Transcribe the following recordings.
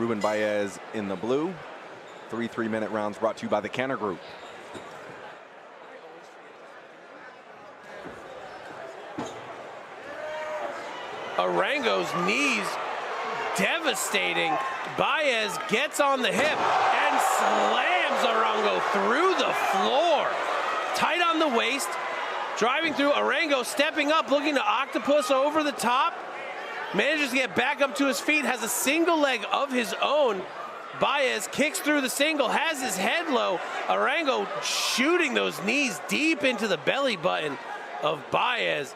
Ruben Baez in the blue. 3 3-minute rounds brought to you by the Canner Group. Arango's knees devastating. Baez gets on the hip and slams Arango through the floor. Tight on the waist, driving through. Arango stepping up, looking to octopus over the top. Manages to get back up to his feet, has a single leg of his own. Baez kicks through the single, has his head low. Arango shooting those knees deep into the belly button of Baez.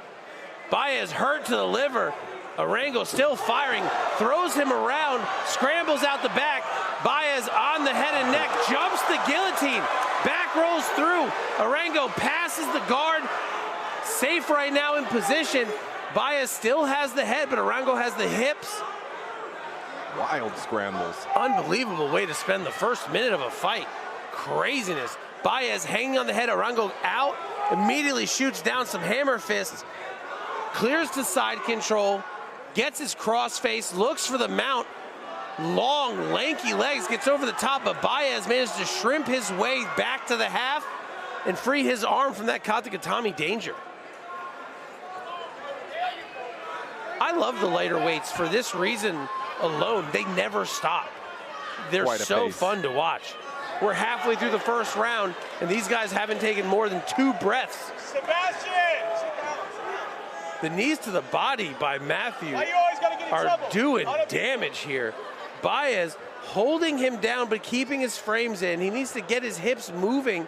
Baez hurt to the liver. Arango still firing, throws him around, scrambles out the back. Baez on the head and neck, jumps the guillotine, back rolls through. Arango passes the guard, safe right now in position. Baez still has the head, but Arango has the hips. Wild scrambles. Unbelievable way to spend the first minute of a fight. Craziness. Baez hanging on the head, Arango out, immediately shoots down some hammer fists, clears to side control, gets his cross face, looks for the mount, long, lanky legs, gets over the top, but Baez managed to shrimp his way back to the half and free his arm from that Katagatame danger. I love the lighter weights for this reason alone. They never stop. They're so fun to watch. We're halfway through the first round, and these guys haven't taken more than 2 breaths. Sebastian! The knees to the body by Mathew are doing damage here. Baez holding him down but keeping his frames in. He needs to get his hips moving.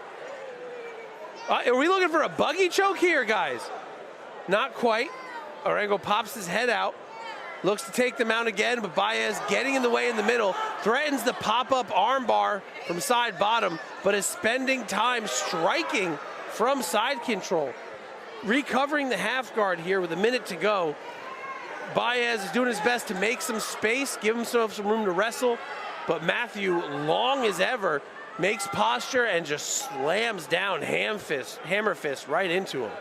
Are we looking for a buggy choke here, guys? Not quite. Arango pops his head out, looks to take them out again, but Baez getting in the way in the middle, threatens the pop-up armbar from side bottom, but is spending time striking from side control. Recovering the half guard here with a minute to go. Baez is doing his best to make some space, give himself some room to wrestle, but Mathew, long as ever, makes posture and just slams down hammer fist right into him.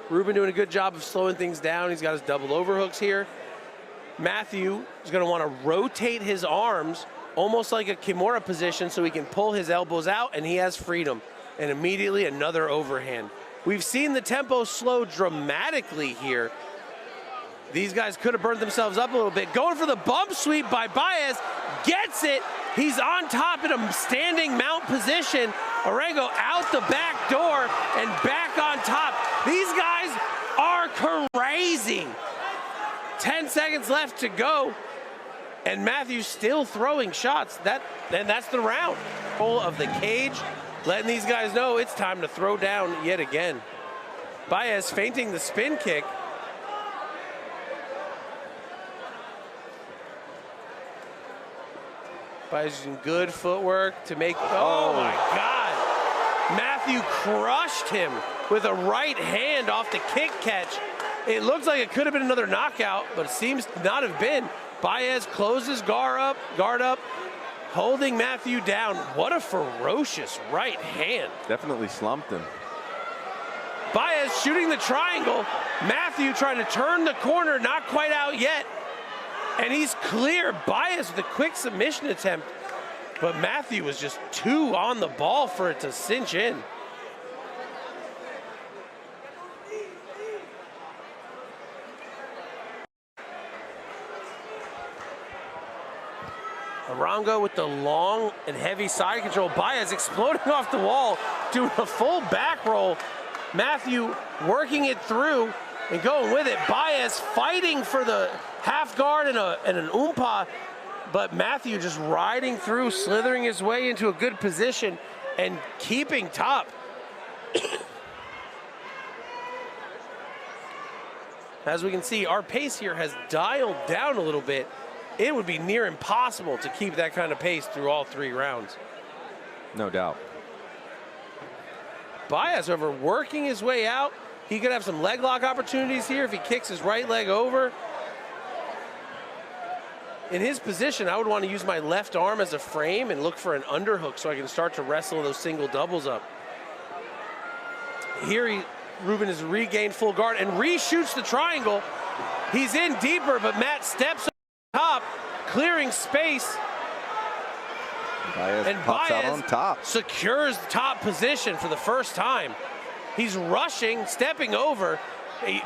Ruben doing a good job of slowing things down. He's got his double overhooks here. Mathew is going to want to rotate his arms almost like a Kimura position so he can pull his elbows out, and he has freedom. And immediately another overhand. We've seen the tempo slow dramatically here. These guys could have burned themselves up a little bit. Going for the bump sweep by Baez, gets it. He's on top in a standing mount position. Arango out the back door and back on top. These guys are crazy. 10 seconds left to go. And Mathew still throwing shots. And that's the round. Full of the cage. Letting these guys know it's time to throw down yet again. Baez feinting the spin kick. Baez using good footwork to make, oh my God. Mathew crushed him with a right hand off the kick catch. It looks like it could have been another knockout, but it seems to not have been. Baez closes guard up. Holding Mathew down. What a ferocious right hand. Definitely slumped him. Baez shooting the triangle. Mathew trying to turn the corner, not quite out yet. And he's clear. Baez with a quick submission attempt. But Mathew was just too on the ball for it to cinch in. Arango with the long and heavy side control. Baez exploding off the wall, doing a full back roll. Mathew working it through and going with it. Baez fighting for the half guard and an umpa, but Mathew just riding through, slithering his way into a good position and keeping top. As we can see, our pace here has dialed down a little bit. It would be near impossible to keep that kind of pace through all 3 rounds. No doubt. Baez over working his way out. He could have some leg lock opportunities here if he kicks his right leg over. In his position, I would want to use my left arm as a frame and look for an underhook so I can start to wrestle those single doubles up. Here Ruben has regained full guard and reshoots the triangle. He's in deeper, but Matt steps top, clearing space. Baez And pops out Baez on top. secures top position for the first time. He's rushing, stepping over,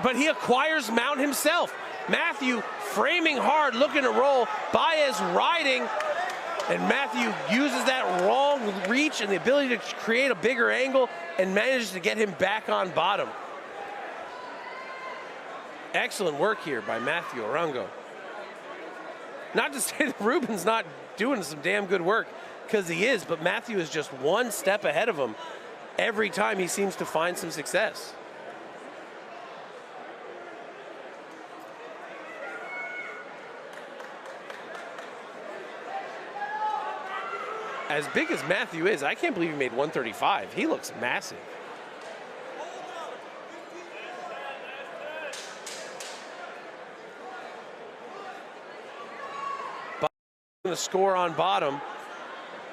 but he acquires mount himself. Mathew framing hard, looking to roll. Baez riding, and Mathew uses that wrong reach and the ability to create a bigger angle and manages to get him back on bottom. Excellent work here by Mathew Arango. Not to say that Ruben's not doing some damn good work, because he is, but Mathew is just one step ahead of him every time he seems to find some success. As big as Mathew is, I can't believe he made 135. He looks massive. The score on bottom.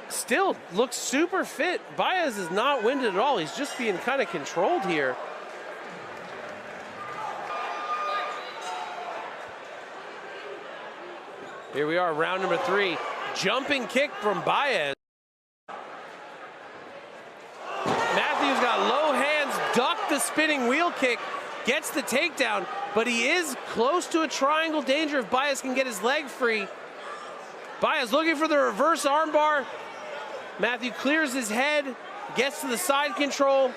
Still looks super fit. Baez is not winded at all. He's just being kind of controlled here. Here we are, round number 3. Jumping kick from Baez. Mathew's got low hands, ducked the spinning wheel kick, gets the takedown, but he is close to a triangle danger if Baez can get his leg free. Baez looking for the reverse armbar. Mathew clears his head, gets to the side control,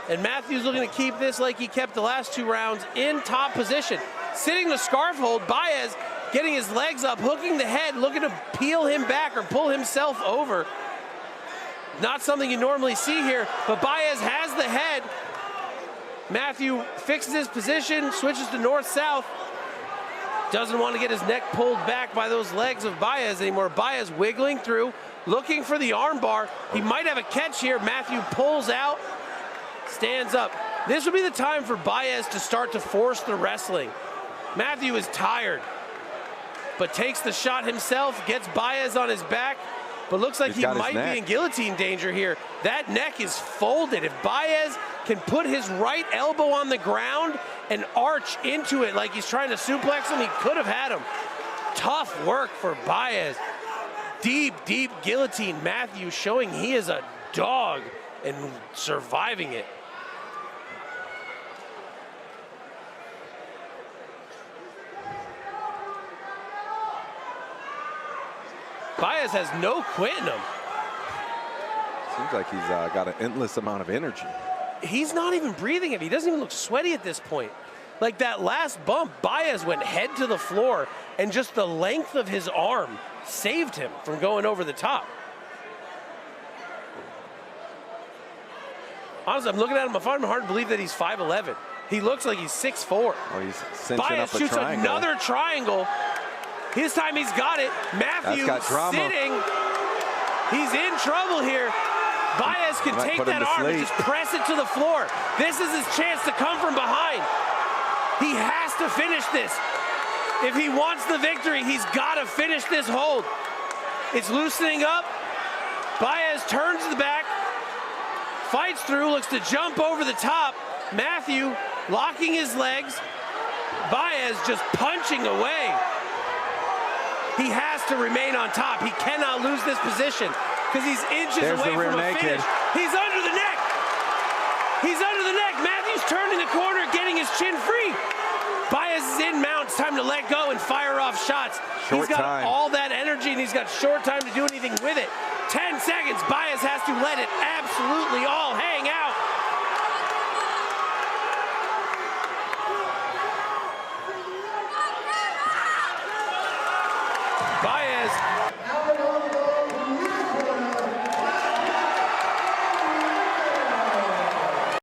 and Mathew's looking to keep this like he kept the last 2 rounds in top position. Sitting the scarf hold, Baez getting his legs up, hooking the head, looking to peel him back or pull himself over. Not something you normally see here, but Baez has the head. Mathew fixes his position, switches to north-south. Doesn't want to get his neck pulled back by those legs of Baez anymore. Baez wiggling through, looking for the armbar. He might have a catch here. Mathew pulls out, stands up. This would be the time for Baez to start to force the wrestling. Mathew is tired, but takes the shot himself, gets Baez on his back, but looks like he might be in guillotine danger here. That neck is folded. If Baez can put his right elbow on the ground and arch into it like he's trying to suplex him, he could have had him. Tough work for Baez. Deep, deep guillotine. Mathew showing he is a dog and surviving it. Baez has no quit in him. Seems like he's got an endless amount of energy. He's not even breathing it. He doesn't even look sweaty at this point. Like that last bump, Baez went head to the floor, and just the length of his arm saved him from going over the top. Honestly, I'm looking at him, I find it hard to believe that he's 5'11". He looks like he's 6'4". Oh, he's cinching Baez up a shoots triangle. another triangle. This time he's got it. Mathew sitting. He's in trouble here. Baez can take that arm and just press it to the floor. This is his chance to come from behind. He has to finish this. If he wants the victory, he's got to finish this hold. It's loosening up. Baez turns to the back, fights through, looks to jump over the top. Mathew locking his legs. Baez just punching away. He has to remain on top. He cannot lose this position because he's inches away from a finish. He's under the neck. He's under the neck. Mathew's turning the corner, getting his chin free. Baez is in mount. It's time to let go and fire off shots. He's got all that energy, and he's got short time to do anything with it. 10 seconds. Baez has to let it absolutely all